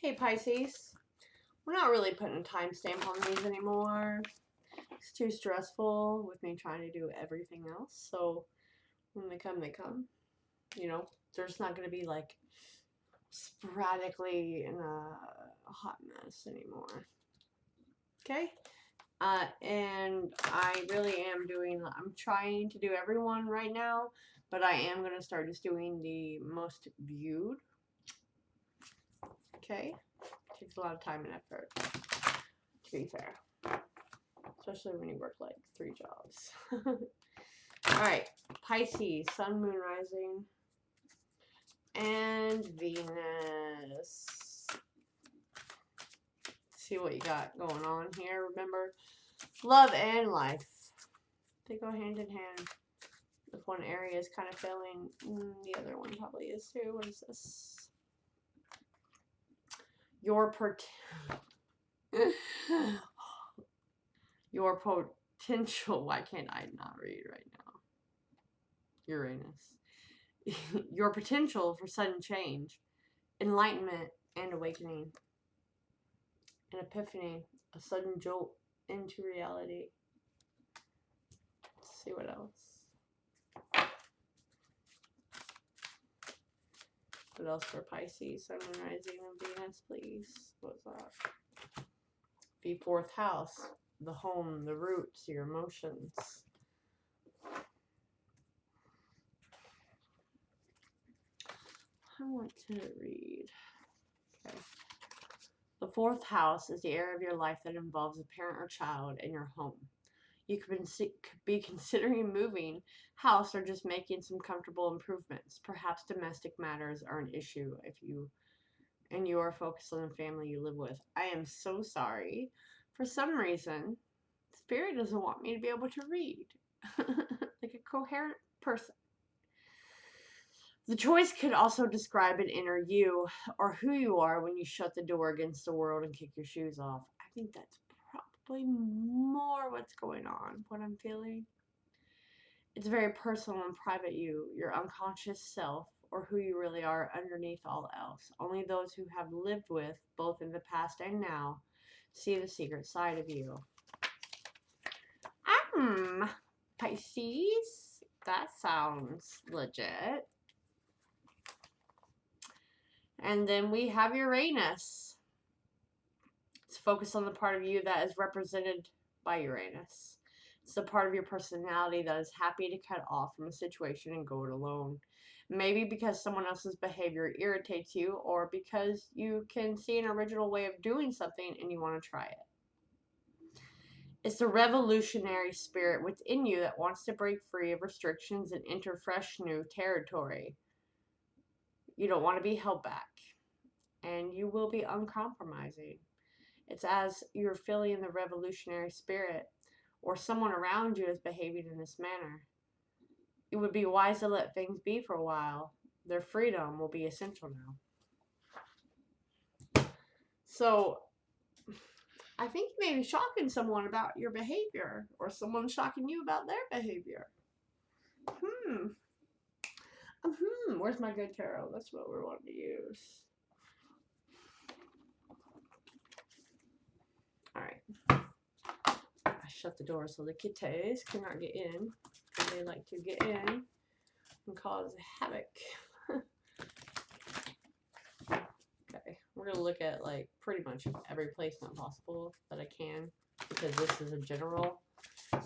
Hey Pisces, we're not really putting a timestamp on these anymore. It's too stressful with me trying to do everything else. So when they come, they come. You know, there's not going to be like sporadically in a hot mess anymore. Okay? And I really am I'm trying to do everyone right now, but I am going to start just doing the most viewed. Okay? It takes a lot of time and effort, to be fair. Especially when you work like 3 jobs. Alright, Pisces, Sun, Moon, Rising, and Venus. Let's see what you got going on here. Remember, love and life, they go hand in hand. If one area is kind of failing, the other one probably is too. What is this? Your potential. Why can't I not read right now? Uranus. Your potential for sudden change, enlightenment, and awakening. An epiphany, a sudden jolt into reality. Let's see what else. What else for Pisces, Sun, Rising, and Venus, please? What's that? The 4th house, the home, the roots, your emotions. I want to read. Okay. The 4th house is the area of your life that involves a parent or child and your home. You could be considering moving house or just making some comfortable improvements. Perhaps domestic matters are an issue if you are focused on the family you live with. I am so sorry. For some reason, Spirit doesn't want me to be able to read like a coherent person. The choice could also describe an inner you or who you are when you shut the door against the world and kick your shoes off. I think that's probably more what's going on, what I'm feeling. It's very personal and private you, your unconscious self, or who you really are underneath all else. Only those who have lived with, both in the past and now, see the secret side of you. Pisces, that sounds legit. And then we have Uranus. It's focused on the part of you that is represented by Uranus. It's the part of your personality that is happy to cut off from a situation and go it alone. Maybe because someone else's behavior irritates you, or because you can see an original way of doing something and you want to try it. It's the revolutionary spirit within you that wants to break free of restrictions and enter fresh new territory. You don't want to be held back, and you will be uncompromising. It's as you're feeling the revolutionary spirit, or someone around you is behaving in this manner. It would be wise to let things be for a while. Their freedom will be essential now. So, I think you may be shocking someone about your behavior, or someone shocking you about their behavior. Where's my good tarot? That's what we're wanting to use. Alright. I shut the door so the kitties cannot get in. They like to get in and cause havoc. Okay, we're going to look at like pretty much every placement possible that I can, because this is a general.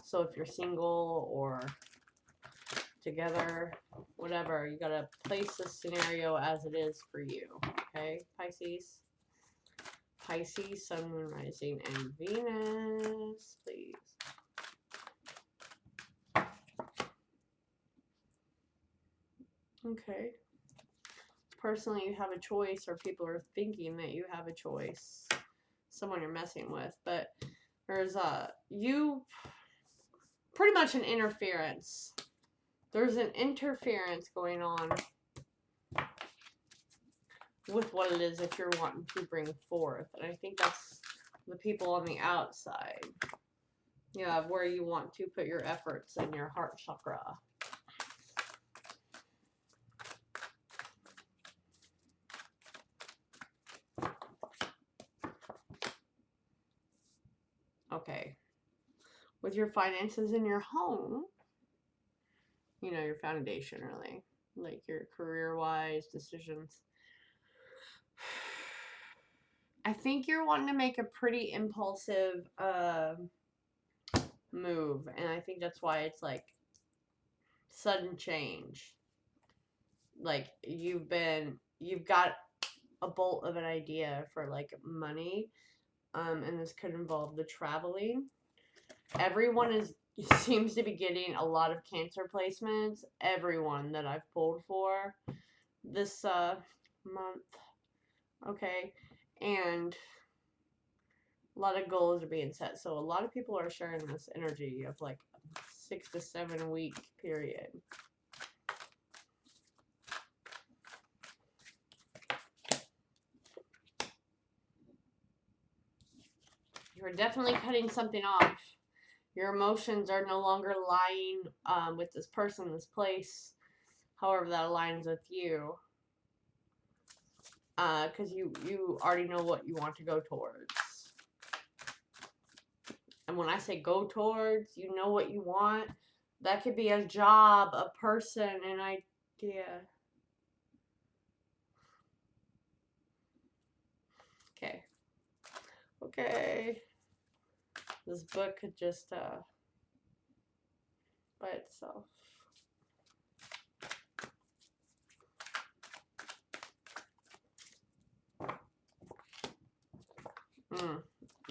So if you're single or together, whatever, you got to place the scenario as it is for you. Okay, Pisces? Pisces, Sun, Moon, Rising, and Venus, please. Okay. Personally, you have a choice, or people are thinking that you have a choice. Someone you're messing with, but there's pretty much an interference. There's an interference going on with what it is that you're wanting to bring forth, and I think that's the people on the outside. Yeah, where you want to put your efforts in your heart chakra. with your finances in your home, you know, your foundation, really, like your career-wise decisions. I think you're wanting to make a pretty impulsive move, and I think that's why it's like sudden change. Like you've got a bolt of an idea for like money, and this could involve the traveling. Everyone seems to be getting a lot of Cancer placements. Everyone that I've pulled for this month, okay, and a lot of goals are being set. So a lot of people are sharing this energy of like 6 to 7 week period. You're definitely cutting something off. Your emotions are no longer lying with this person, this place, however that aligns with you. Because you already know what you want to go towards. And when I say go towards, you know what you want. That could be a job, a person, an idea. Okay. Okay. This book could just by itself.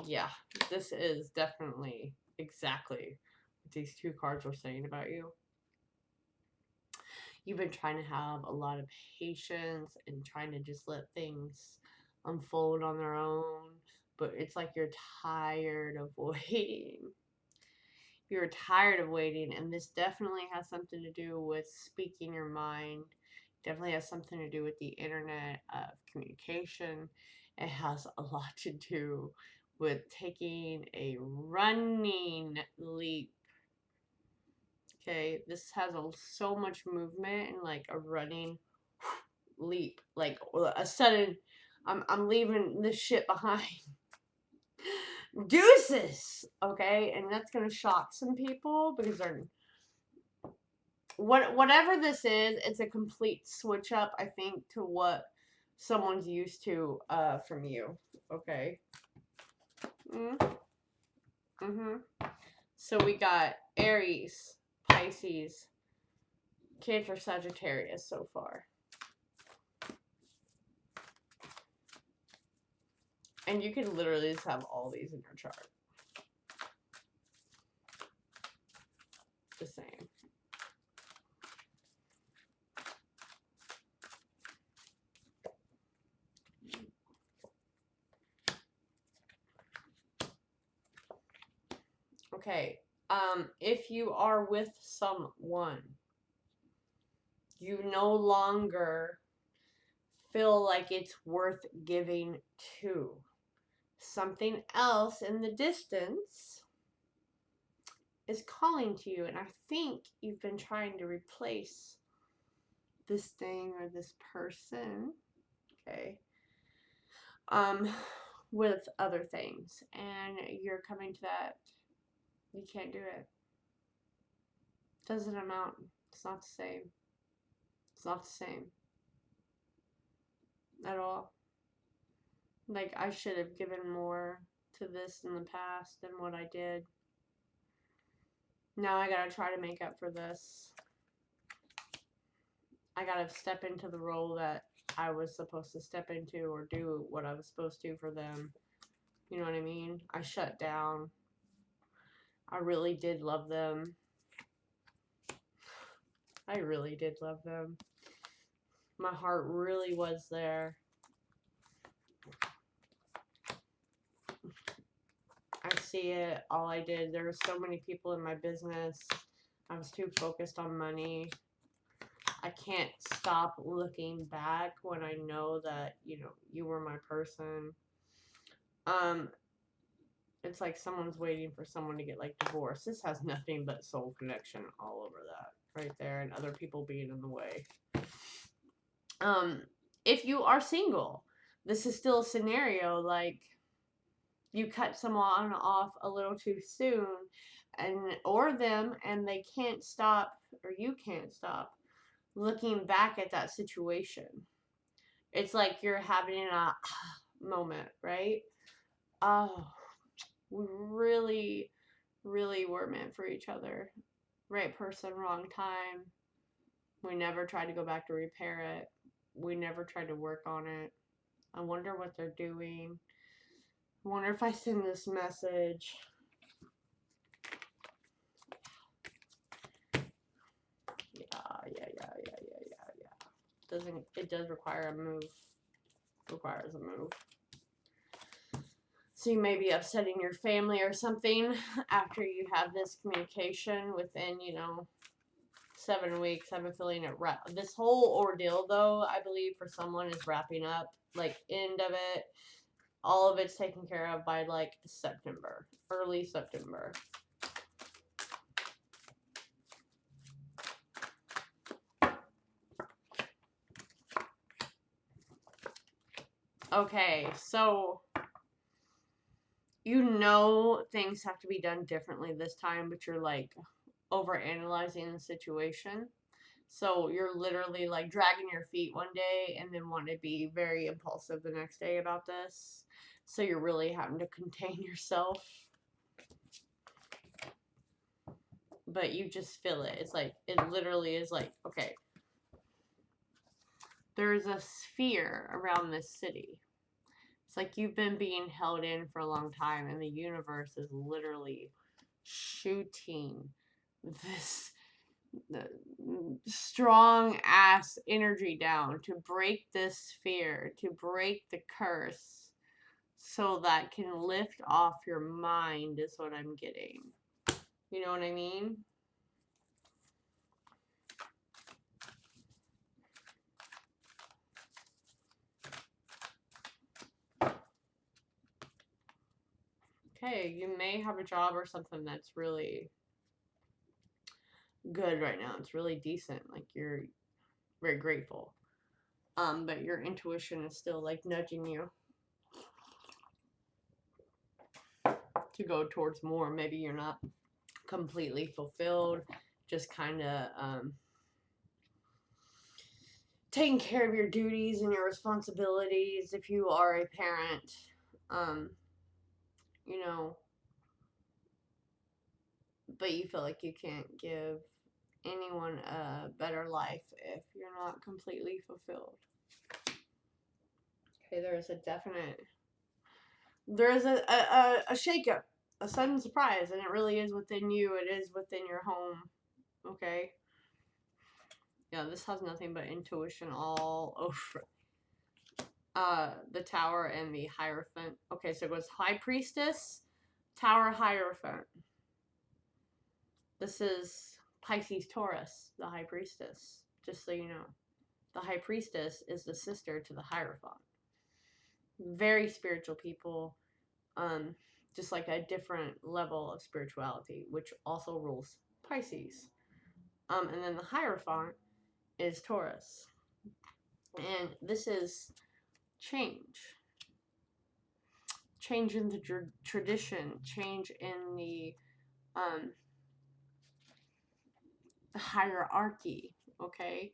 Yeah, this is definitely exactly what these two cards were saying about you. You've been trying to have a lot of patience and trying to just let things unfold on their own, but it's like you're tired of waiting. You're tired of waiting, and this definitely has something to do with speaking your mind. Definitely has something to do with the internet of communication. It has a lot to do with taking a running leap. Okay, this has so much movement and like a running leap, like a sudden, I'm leaving this shit behind. Deuces, okay, and that's gonna shock some people because they're whatever this is. It's a complete switch up, I think, to what someone's used to from you. Okay. So we got Aries, Pisces, Cancer, Sagittarius so far. And you could literally just have all these in your chart. Just saying. Okay. If you are with someone, you no longer feel like it's worth giving to. Something else in the distance is calling to you, and I think you've been trying to replace this thing or this person, okay, with other things, and you're coming to that you can't do it. Doesn't amount. It's not the same. It's not the same at all. Like, I should have given more to this in the past than what I did. Now I gotta try to make up for this. I gotta step into the role that I was supposed to step into, or do what I was supposed to for them. You know what I mean? I shut down. I really did love them. I really did love them. My heart really was there. I see it. All I did, there were so many people in my business. I was too focused on money. I can't stop looking back when I know that, you know, you were my person. It's like someone's waiting for someone to get like divorced. This has nothing but soul connection all over that right there, and other people being in the way. If you are single, this is still a scenario like you cut someone off a little too soon, or them, and they can't stop, or you can't stop looking back at that situation. It's like you're having a moment, right? Oh, we really, really were meant for each other. Right person, wrong time. We never tried to go back to repair it. We never tried to work on it. I wonder what they're doing. I wonder if I send this message. Yeah. It does require a move. Requires a move. So you may be upsetting your family or something after you have this communication within, 7 weeks. I'm feeling it. This whole ordeal, though, I believe for someone is wrapping up. Like, end of it. All of it's taken care of by, like, September. Early September. Okay, so things have to be done differently this time, but you're like overanalyzing the situation. So you're literally like dragging your feet one day and then want to be very impulsive the next day about this. So you're really having to contain yourself. But you just feel it. It's like, it literally is like, okay, there's a sphere around this city. It's like you've been being held in for a long time, and the universe is literally shooting this strong ass energy down to break this sphere, to break the curse, so that can lift off your mind, is what I'm getting. You know what I mean? Okay, you may have a job or something that's really good right now. It's really decent. Like, you're very grateful. But your intuition is still like nudging you to go towards more. Maybe you're not completely fulfilled, just kind of taking care of your duties and your responsibilities if you are a parent. You know, but you feel like you can't give anyone a better life if you're not completely fulfilled. Okay, there's a shakeup, a sudden surprise, and it really is within you. It is within your home. Okay. Yeah, this has nothing but intuition all over. The Tower and the Hierophant. Okay, so it goes High Priestess, Tower, Hierophant. This is Pisces, Taurus, the High Priestess. Just so you know, the High Priestess is the sister to the Hierophant. Very spiritual people. Just like a different level of spirituality, which also rules Pisces. And then the Hierophant is Taurus. And this is change. Change in the tradition. Change in the hierarchy. Okay?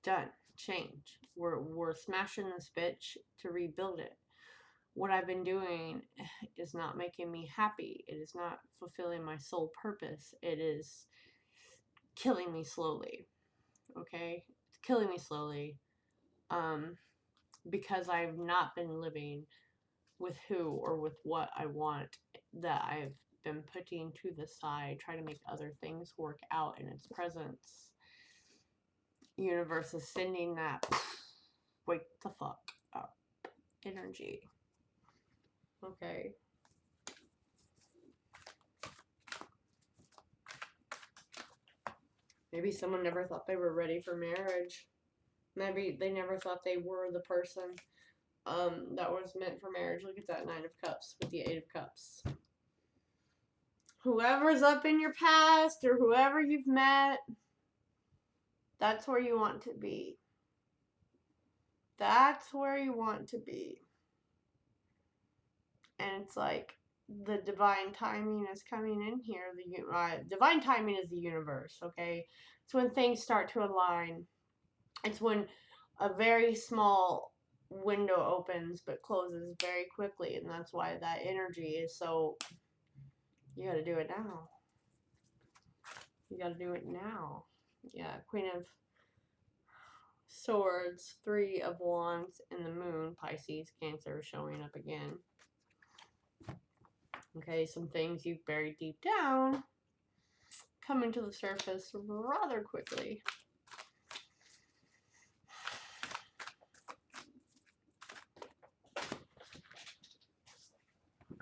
Done. Change. We're smashing this bitch to rebuild it. What I've been doing is not making me happy. It is not fulfilling my soul purpose. It is killing me slowly. Okay? It's killing me slowly. Because I've not been living with who or with what I want, that I've been putting to the side, trying to make other things work out in its presence. Universe is sending that wake the fuck up energy. Okay. Maybe someone never thought they were ready for marriage. Maybe they never thought they were the person that was meant for marriage. Look at that 9 of Cups with the 8 of Cups. Whoever's up in your past or whoever you've met, that's where you want to be. That's where you want to be. And it's like, the divine timing is coming in here. The divine timing is the universe, okay? It's when things start to align. It's when a very small window opens but closes very quickly, and that's why that energy is so, you gotta do it now. You gotta do it now. Yeah, Queen of Swords, Three of Wands, and the Moon, Pisces, Cancer, showing up again. Okay, some things you've buried deep down coming to the surface rather quickly.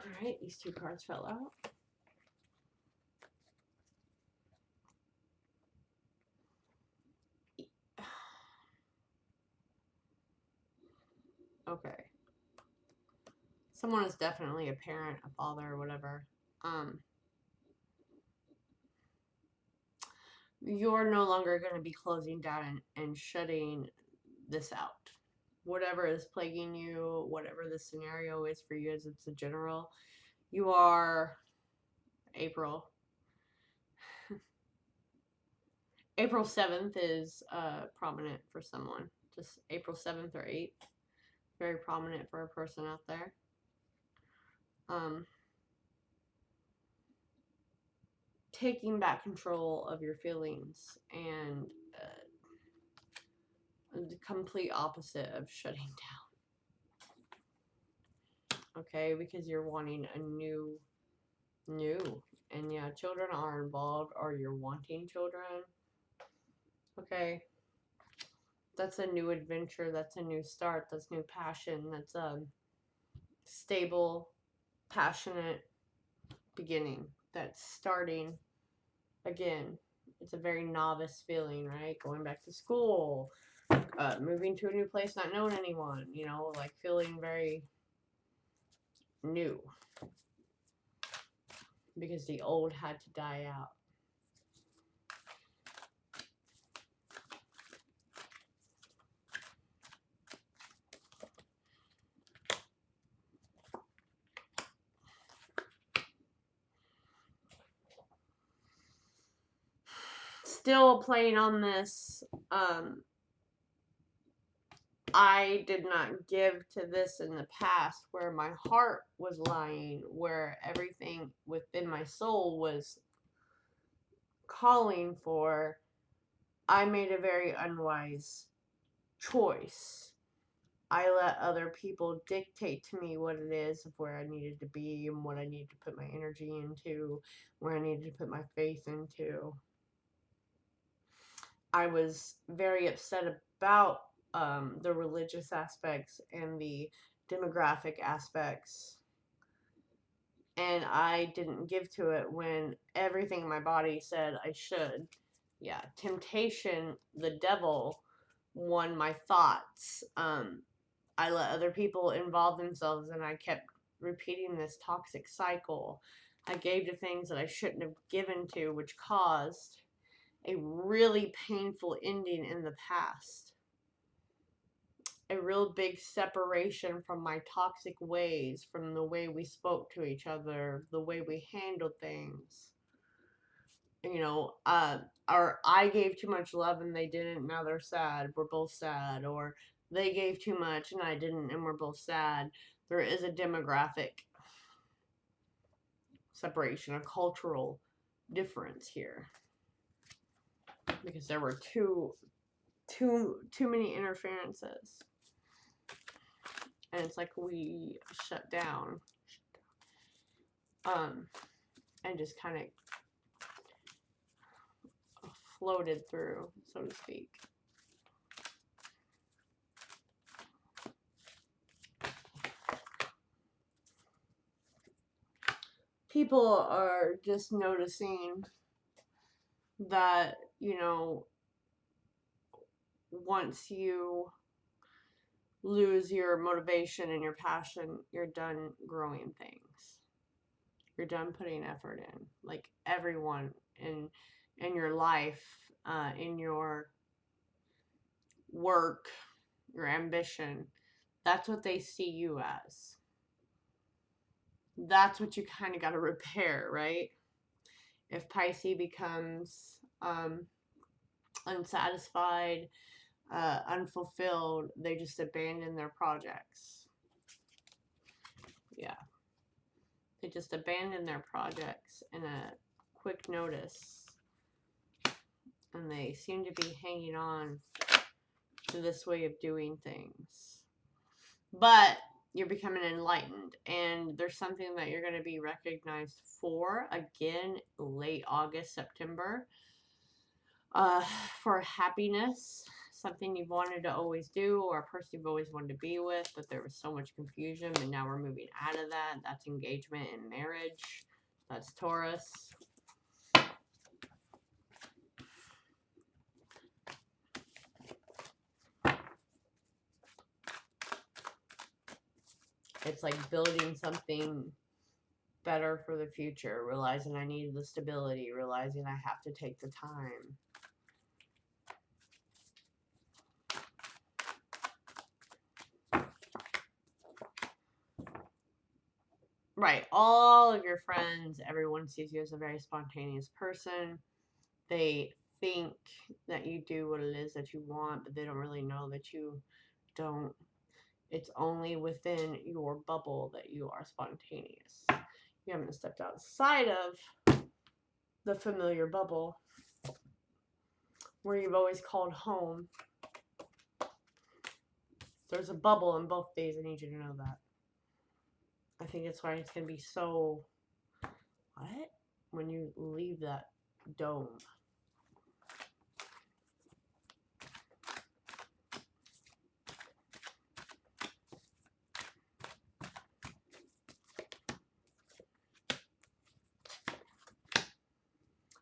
Alright, these two cards fell out. Okay. Someone is definitely a parent, a father, or whatever. You're no longer going to be closing down and shutting this out. Whatever is plaguing you, whatever the scenario is for you as it's a general, you are April. April 7th is prominent for someone. Just April 7th or 8th. Very prominent for a person out there. Taking back control of your feelings and the complete opposite of shutting down. Okay, because you're wanting a new. And yeah, children are involved, or you're wanting children. Okay. That's a new adventure. That's a new start. That's new passion. That's a stable, passionate beginning. That's starting again. It's a very novice feeling, right? Going back to school, moving to a new place, not knowing anyone, you know, like feeling very new. Because the old had to die out. Still playing on this, I did not give to this in the past, where my heart was lying, where everything within my soul was calling for. I made a very unwise choice. I let other people dictate to me what it is of where I needed to be and what I needed to put my energy into, where I needed to put my faith into. I was very upset about the religious aspects and the demographic aspects, and I didn't give to it when everything in my body said I should. Yeah, temptation, the devil, won my thoughts. I let other people involve themselves, and I kept repeating this toxic cycle. I gave to things that I shouldn't have given to, which caused a really painful ending in the past. A real big separation from my toxic ways, from the way we spoke to each other, the way we handled things. You know, or I gave too much love and they didn't, now they're sad, we're both sad. Or they gave too much and I didn't, and we're both sad. There is a demographic separation, a cultural difference here. Because there were too many interferences. And it's like we shut down. And just kind of floated through, so to speak. People are just noticing that, you know, once you lose your motivation and your passion, you're done growing things. You're done putting effort in. Like everyone in your life, in your work, your ambition, that's what they see you as. that's what you kind of got to repair, right? If Pisces becomes unsatisfied, unfulfilled, they just abandon their projects. Yeah. They just abandon their projects in a quick notice. And they seem to be hanging on to this way of doing things. But you're becoming enlightened, and there's something that you're going to be recognized for again late August, September, for happiness, something you've wanted to always do, or a person you've always wanted to be with, but there was so much confusion, and now we're moving out of that. That's engagement and marriage. That's Taurus. It's like building something better for the future, realizing I need the stability, realizing I have to take the time. Right. All of your friends, everyone sees you as a very spontaneous person. They think that you do what it is that you want, but they don't really know that you don't. It's only within your bubble that you are spontaneous. You haven't stepped outside of the familiar bubble where you've always called home. There's a bubble in both days. I need you to know that. I think it's why it's going to be so, what? When you leave that dome.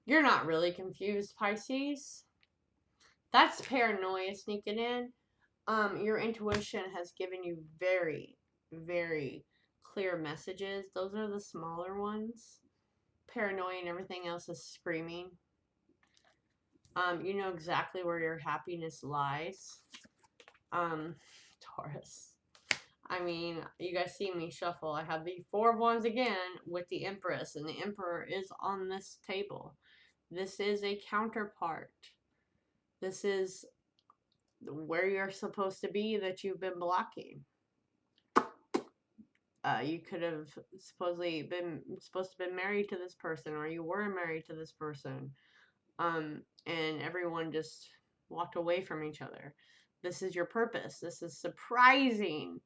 You're not really confused, Pisces. That's paranoia sneaking in. Your intuition has given you very, very clear messages. Those are the smaller ones. Paranoia and everything else is screaming. You know exactly where your happiness lies. Taurus. I mean, you guys see me shuffle. I have the Four of Wands again with the Empress, and the Emperor is on this table. This is a counterpart. This is where you're supposed to be that you've been blocking. You could have supposedly been supposed to been married to this person, or you were married to this person, and everyone just walked away from each other. This is your purpose. This is surprising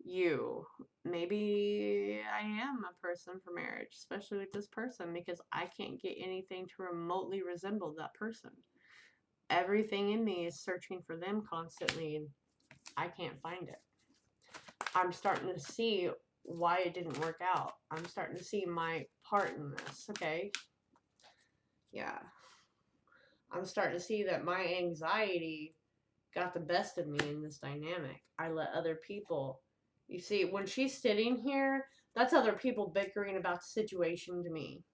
you. Maybe I am a person for marriage, especially with this person, because I can't get anything to remotely resemble that person. Everything in me is searching for them constantly, and I can't find it. I'm starting to see why it didn't work out. I'm starting to see my part in this, okay? Yeah. I'm starting to see that my anxiety got the best of me in this dynamic. I let other people, you see, when she's sitting here, that's other people bickering about the situation to me.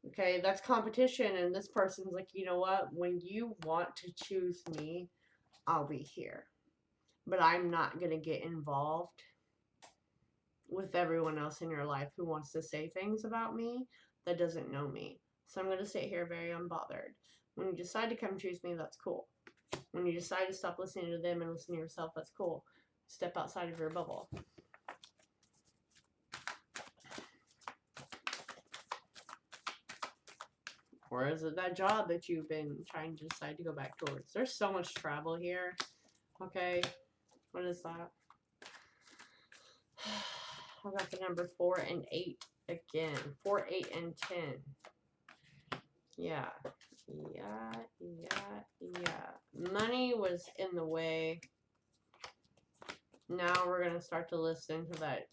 Okay, that's competition, and this person's like, you know what? When you want to choose me, I'll be here. But I'm not going to get involved with everyone else in your life who wants to say things about me that doesn't know me. So I'm going to sit here very unbothered. When you decide to come choose me, that's cool. When you decide to stop listening to them and listen to yourself, that's cool. Step outside of your bubble. Or is it that job that you've been trying to decide to go back towards? There's so much travel here. Okay. What is that? I got the number 4 and 8 again. 4, 8, and 10. Yeah. Money was in the way. Now we're going to start to listen to that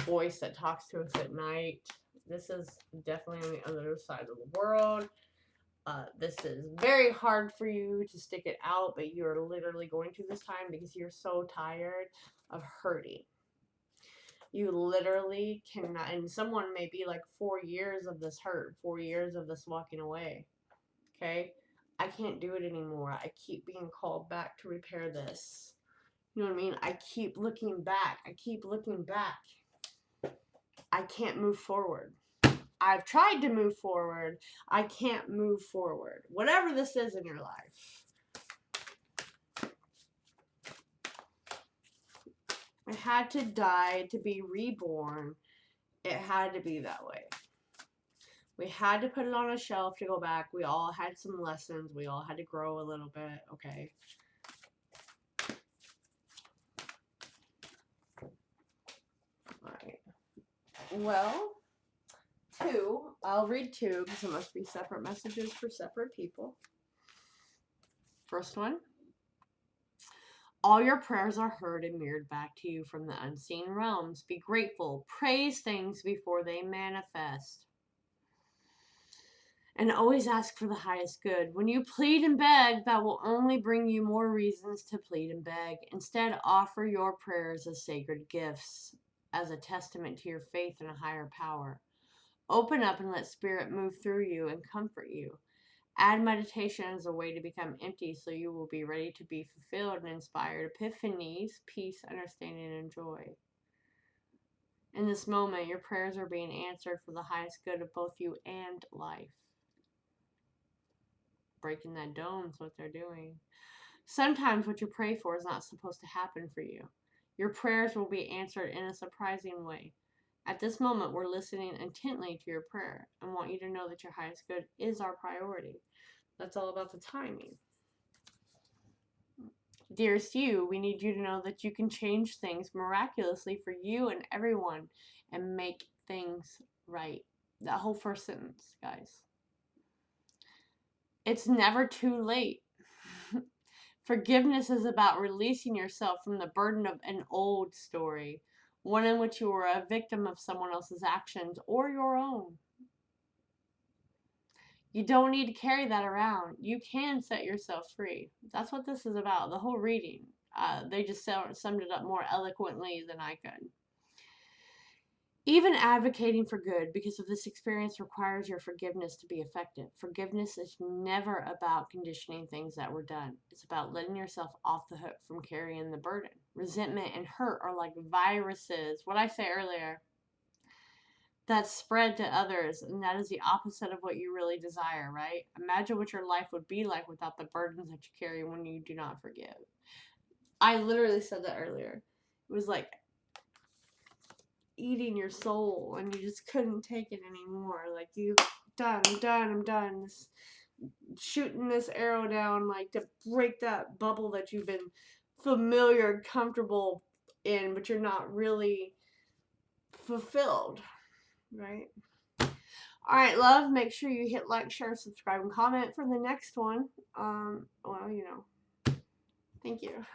voice that talks to us at night. This is definitely on the other side of the world. This is very hard for you to stick it out, but you're literally going through this time because you're so tired of hurting. You literally cannot, and someone may be like 4 years of this hurt, 4 years of this walking away. Okay? I can't do it anymore. I keep being called back to repair this. You know what I mean? I keep looking back. I keep looking back. I can't move forward. I've tried to move forward. I can't move forward. Whatever this is in your life. It had to die to be reborn. It had to be that way. We had to put it on a shelf to go back. We all had some lessons. We all had to grow a little bit. Okay. Alright. Well, two. I'll read two because it must be separate messages for separate people. First one. All your prayers are heard and mirrored back to you from the unseen realms. Be grateful. Praise things before they manifest. And always ask for the highest good. When you plead and beg, that will only bring you more reasons to plead and beg. Instead, offer your prayers as sacred gifts, as a testament to your faith in a higher power. Open up and let Spirit move through you and comfort you. Add meditation as a way to become empty so you will be ready to be fulfilled and inspired. Epiphanies, peace, understanding, and joy. In this moment, your prayers are being answered for the highest good of both you and life. Breaking that dome is what they're doing. Sometimes what you pray for is not supposed to happen for you. Your prayers will be answered in a surprising way. At this moment, we're listening intently to your prayer and want you to know that your highest good is our priority. That's all about the timing. Dearest you, we need you to know that you can change things miraculously for you and everyone and make things right. That whole first sentence, guys. It's never too late. Forgiveness is about releasing yourself from the burden of an old story, one in which you were a victim of someone else's actions or your own. You don't need to carry that around. You can set yourself free. That's what this is about, the whole reading. They just summed it up more eloquently than I could. Even advocating for good because of this experience requires your forgiveness to be effective. Forgiveness is never about conditioning things that were done. It's about letting yourself off the hook from carrying the burden. Resentment and hurt are like viruses. What I say earlier, that spread to others, and that is the opposite of what you really desire, right? Imagine what your life would be like without the burdens that you carry when you do not forgive. I literally said that earlier. It was like eating your soul, and you just couldn't take it anymore. Like, I'm done. Shooting this arrow down, like, to break that bubble that you've been familiar and comfortable in, but you're not really fulfilled, right? Alright, love, make sure you hit like, share, subscribe, and comment for the next one. Well, you know, thank you.